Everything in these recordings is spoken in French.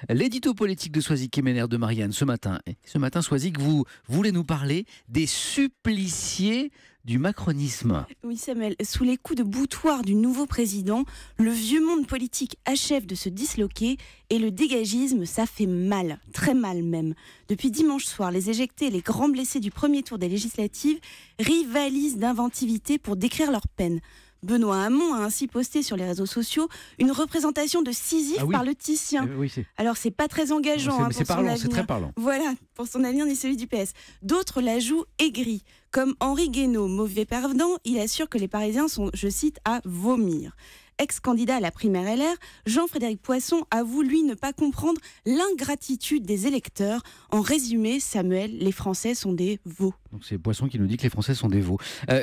L'édito politique de Soisy Kemener de Marianne ce matin. Et ce matin, Soisy, que vous voulez nous parler des suppliciés du macronisme. Oui Samuel, sous les coups de boutoir du nouveau président, le vieux monde politique achève de se disloquer et le dégagisme, ça fait mal, très mal même. Depuis dimanche soir, les éjectés et les grands blessés du premier tour des législatives rivalisent d'inventivité pour décrire leur peine. Benoît Hamon a ainsi posté sur les réseaux sociaux une représentation de Sisyphe par le Titien. Alors c'est pas très engageant c'est parlant, c'est très parlant. Voilà, pour son avenir ni celui du PS. D'autres la jouent aigrie, comme Henri Guénaud, mauvais perdant, il assure que les Parisiens sont, je cite, à vomir. Ex-candidat à la primaire LR, Jean-Frédéric Poisson avoue, lui, ne pas comprendre l'ingratitude des électeurs. En résumé, Samuel, les Français sont des veaux. Donc c'est Poisson qui nous dit que les Français sont des veaux.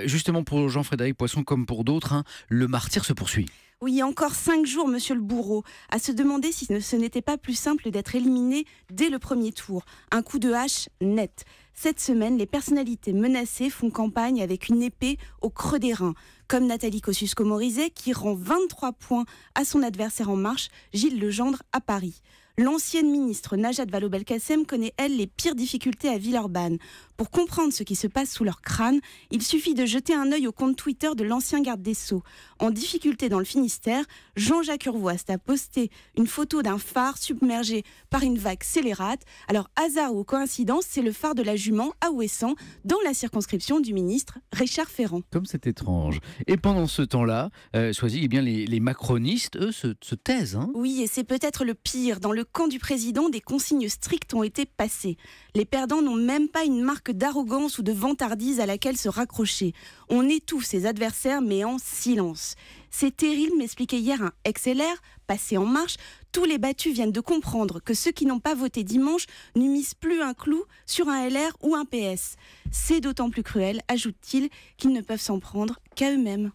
Justement, pour Jean-Frédéric Poisson, comme pour d'autres, le martyre se poursuit. Oui, encore 5 jours, monsieur le bourreau, à se demander si ce n'était pas plus simple d'être éliminé dès le premier tour. Un coup de hache net. Cette semaine, les personnalités menacées font campagne avec une épée au creux des reins, comme Nathalie Kosciusko-Morizet qui rend 23 points à son adversaire En Marche, Gilles Legendre, à Paris. L'ancienne ministre Najat Vallaud-Belkacem connaît, elle, les pires difficultés à Villeurbanne. Pour comprendre ce qui se passe sous leur crâne, il suffit de jeter un œil au compte Twitter de l'ancien garde des Sceaux. En difficulté dans le Finistère, Jean-Jacques Urvoast a posté une photo d'un phare submergé par une vague scélérate. Alors, hasard ou coïncidence, c'est le phare de la Jument à Ouessant, dans la circonscription du ministre Richard Ferrand. Comme c'est étrange. Et pendant ce temps-là, Soisy, eh bien, les macronistes, eux, se taisent. Oui, et c'est peut-être le pire. Dans le camp du président, des consignes strictes ont été passées. Les perdants n'ont même pas une marque d'arrogance ou de vantardise à laquelle se raccrocher. On étouffe ses adversaires, mais en silence. C'est terrible, m'expliquait hier un ex-LR, passé En Marche. Tous les battus viennent de comprendre que ceux qui n'ont pas voté dimanche ne misent plus un clou sur un LR ou un PS. C'est d'autant plus cruel, ajoute-t-il, qu'ils ne peuvent s'en prendre qu'à eux-mêmes.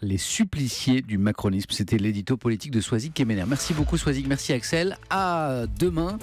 Les suppliciés du macronisme, c'était l'édito politique de Soisy Kemener. Merci beaucoup Soisy, merci Axel, à demain.